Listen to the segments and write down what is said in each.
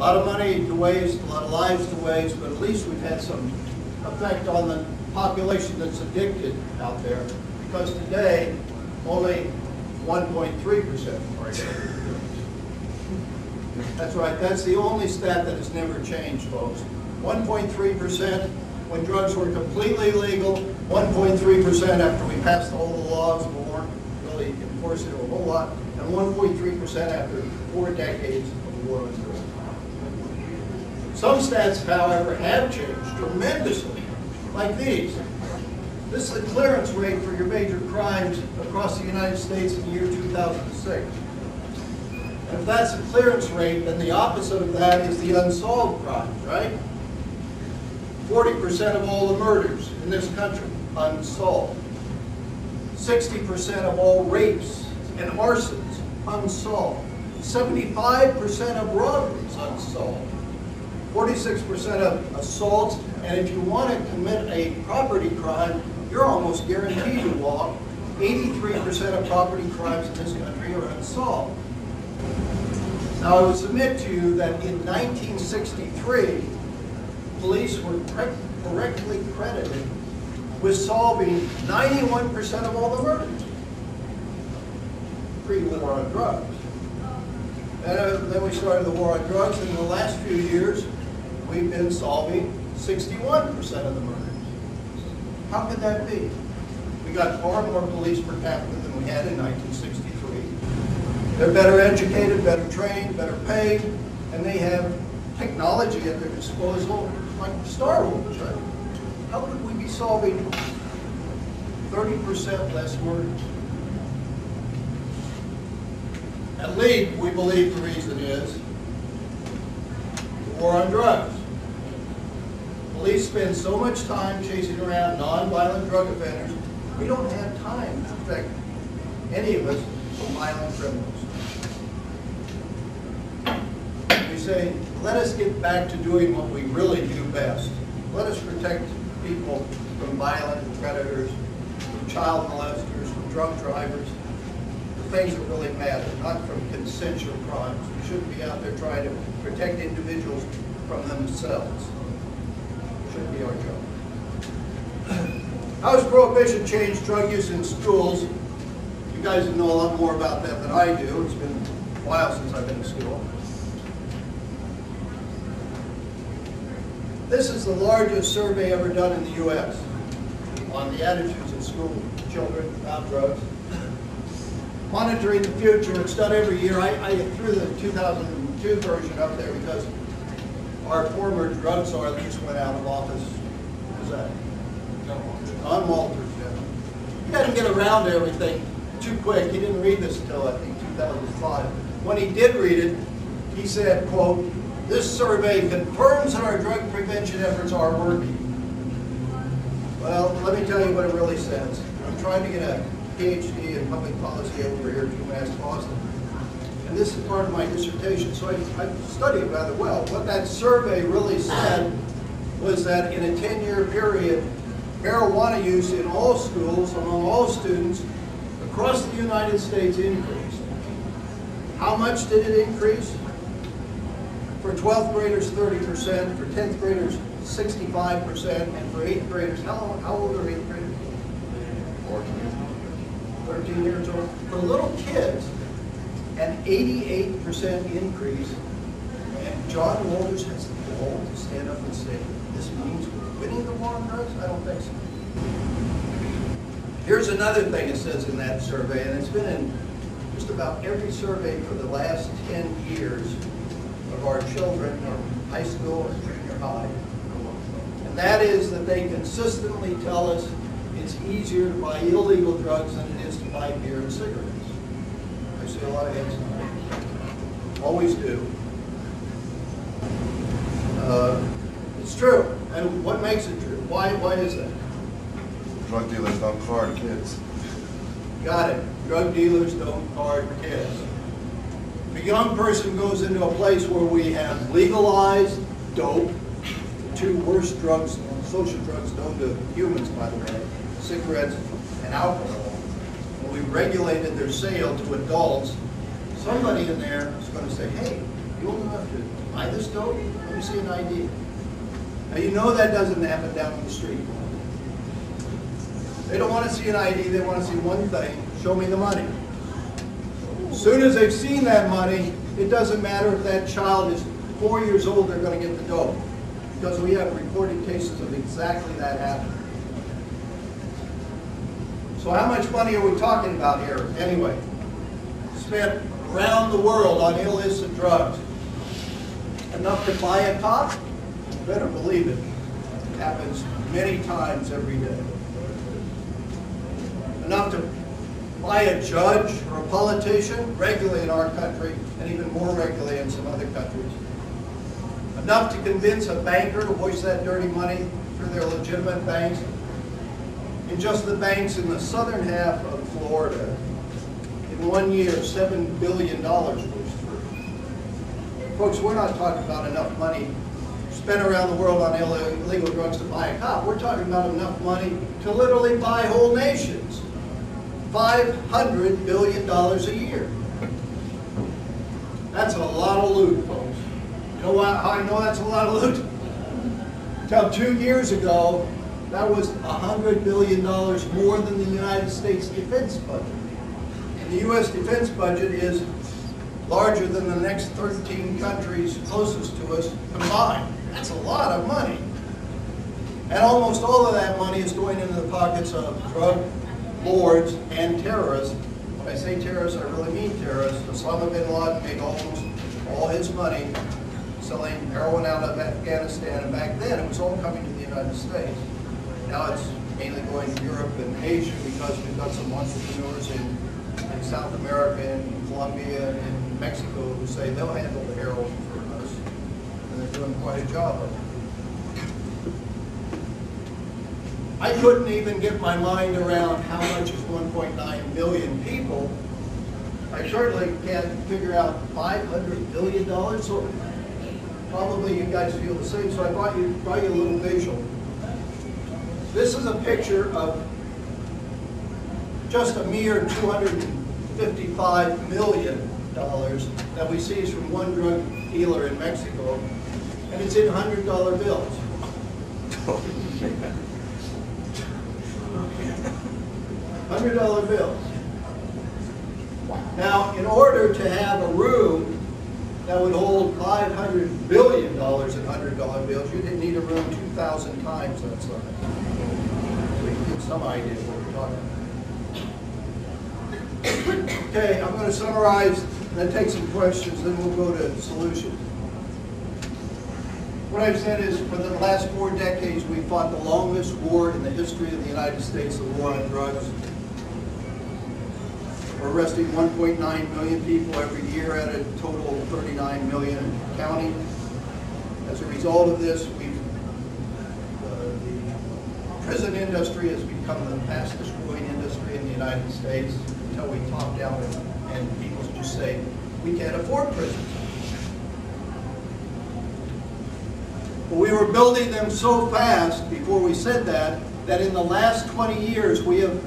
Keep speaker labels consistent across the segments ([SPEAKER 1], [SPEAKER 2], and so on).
[SPEAKER 1] lot of money to waste, a lot of lives to waste, but at least we've had some effect on the population that's addicted out there, because today only 1.3% are addicted. That's right, that's the only stat that has never changed, folks. 1.3% when drugs were completely legal, 1.3% after we passed all the laws, we weren't really enforcing a whole lot, and 1.3% after 4 decades of war on drugs. Some stats, however, have changed tremendously, like these. This is the clearance rate for your major crimes across the United States in the year 2006. And if that's the clearance rate, then the opposite of that is the unsolved crimes, right? 40% of all the murders in this country, unsolved. 60% of all rapes and arsons, unsolved. 75% of robberies, unsolved. 46% of assaults, and if you want to commit a property crime, you're almost guaranteed to walk. 83% of property crimes in this country are unsolved. Now, I would submit to you that in 1963, police were correctly credited with solving 91% of all the murders, pre-war on drugs. And then we started the war on drugs, and in the last few years, we've been solving 61% of the murders. How could that be? We got far more police per capita than we had in 1963. They're better educated, better trained, better paid, and they have technology at their disposal like Star Wars, right? How could we be solving 30% less murders? At least we believe the reason is the war on drugs. Police spend so much time chasing around non-violent drug offenders, we don't have time to protect any of us from violent criminals. We say, let us get back to doing what we really do best. Let us protect people from violent predators, from child molesters, from drunk drivers, the things that really matter, not from consensual crimes. We shouldn't be out there trying to protect individuals from themselves. It shouldn't be our job. How has Prohibition changed drug use in schools? You guys know a lot more about that than I do. It's been a while since I've been in school. This is the largest survey ever done in the U.S. on the attitudes in school with children about drugs. Monitoring the future, it's done every year. I threw the 2002 version up there because our former drug czar that just went out of office, who's that? John Walters, yeah. He doesn't get around to everything too quick. He didn't read this until, I think, 2005. When he did read it, he said, quote, "This survey confirms that our drug prevention efforts are working." Well, let me tell you what it really says. I'm trying to get a PhD in public policy over here at UMass Boston. And this is part of my dissertation, so I studied it rather well. What that survey really said was that in a 10-year period, marijuana use in all schools, among all students, across the United States increased. How much did it increase? For 12th graders, 30%, for 10th graders, 65%, and for 8th graders, how old are 8th graders? 13 years old. For little kids, an 88% increase, and John Walters has the gall to stand up and say, this means we're winning the war on drugs? I don't think so. Here's another thing it says in that survey, and it's been in just about every survey for the last 10 years of our children in high school and junior high. And that is that they consistently tell us it's easier to buy illegal drugs than it is to buy beer and cigarettes. I see a lot of heads nodding. Always do. It's true. And what makes it true? Why is that?
[SPEAKER 2] Drug dealers don't card kids.
[SPEAKER 1] Got it. Drug dealers don't card kids. If a young person goes into a place where we have legalized dope, the two worst drugs, social drugs known to humans, by the way, cigarettes and alcohol, and we regulated their sale to adults, somebody in there is going to say, hey, You old enough to buy this dope? Let me see an ID. Now you know that doesn't happen down on the street. They don't want to see an ID, they want to see one thing, show me the money. As soon as they've seen that money, it doesn't matter if that child is 4 years old, they're going to get the dope. Because we have reported cases of exactly that happening. So how much money are we talking about here anyway? Spent around the world on illicit drugs. Enough to buy a cop? Better believe it. It happens many times every day. Enough to buy a judge or a politician? Regularly in our country, and even more regularly in some other countries. Enough to convince a banker to waste that dirty money through their legitimate banks? In just the banks in the southern half of Florida, in 1 year, $7 billion goes through. Folks, we're not talking about enough money spent around the world on illegal drugs to buy a cop. We're talking about enough money to literally buy whole nations. $500 billion a year. That's a lot of loot, folks. You know how I know that's a lot of loot? Until 2 years ago, that was $100 billion more than the United States defense budget. And the U.S. defense budget is larger than the next 13 countries closest to us combined. That's a lot of money. And almost all of that money is going into the pockets of drug lords and terrorists. When I say terrorists, I really mean terrorists. Osama bin Laden made almost all his money selling heroin out of Afghanistan, and back then it was all coming to the United States. Now it's mainly going to Europe and Asia because we've got some entrepreneurs in South America and Colombia and Mexico who say they'll handle the heroin for us. And they're doing quite a job of it. I couldn't even get my mind around how much is 1.9 million people. I certainly can't figure out $500 billion, so probably you guys feel the same, so I brought you a little visual. This is a picture of just a mere $255 million that we seized from one drug dealer in Mexico, and it's in $100 bills. $100 bills. Now, in order to have a room that would hold $500 billion in $100 bills, you didn't need a room 2,000 times that size. So you get some idea of what we're talking about. Okay, I'm going to summarize and then take some questions, then we'll go to solutions. What I've said is, for the last 4 decades, we fought the longest war in the history of the United States, the war on drugs. We're arresting 1.9 million people every year at a total of 39 million counting. As a result of this, the prison industry has become the fastest growing industry in the United States until we talk down and people just say, we can't afford prisons. But we were building them so fast before we said that in the last 20 years we have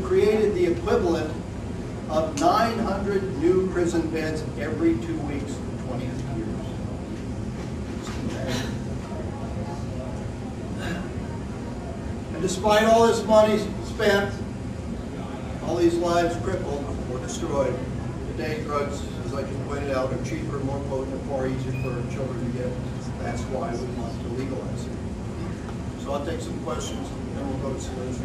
[SPEAKER 1] created the equivalent of 900 new prison beds every 2 weeks for 20 years. And despite all this money spent, all these lives crippled or destroyed, today drugs, as I just pointed out, are cheaper, more potent, and far easier for children to get. That's why we want to legalize it. So I'll take some questions, and then we'll go to solutions.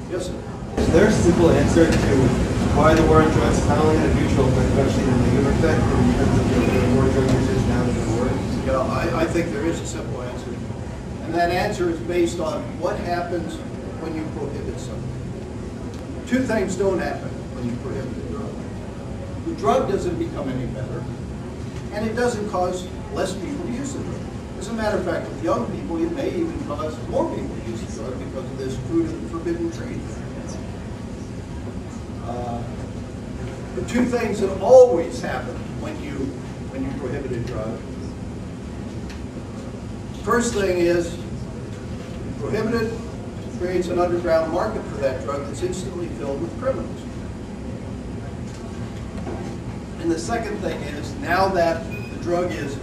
[SPEAKER 1] Yes, sir?
[SPEAKER 3] Is there a simple answer to why the war on drugs not only had a neutral but eventually a negative effect in terms of the more drug users now than before?
[SPEAKER 1] Yeah, I think there is a simple answer. And that answer is based on what happens when you prohibit something. 2 things don't happen when you prohibit a drug. The drug doesn't become any better, and it doesn't cause less people to use the drug. As a matter of fact, with young people, it may even cause more people to use the drug because of this fruit of the forbidden tree. The 2 things that always happen when you prohibit a drug. First thing is, prohibit it, creates an underground market for that drug that's instantly filled with criminals. And the second thing is, now that the drug is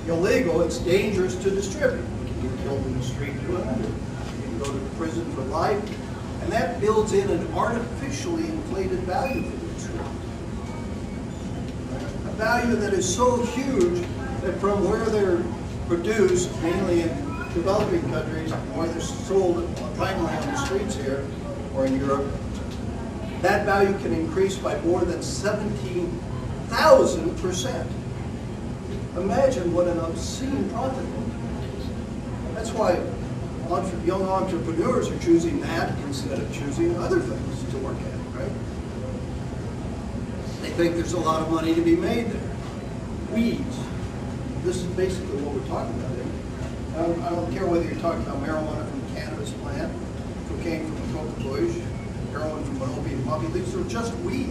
[SPEAKER 1] illegal, it's dangerous to distribute. You can get killed in the street doing it. You can go to prison for life. And that builds in an artificially inflated value for these drugs. A value that is so huge that from where they're produced, mainly in developing countries, where they're sold primarily on the streets here or in Europe, that value can increase by more than 17,000%. Imagine what an obscene profit will be. That's why young entrepreneurs are choosing that instead of choosing other things to work at, right? They think there's a lot of money to be made there. Weeds. This is basically what we're talking about. I don't care whether you're talking about marijuana from a cannabis plant, cocaine from a coca bush, heroin from an opium poppy. These are just weeds.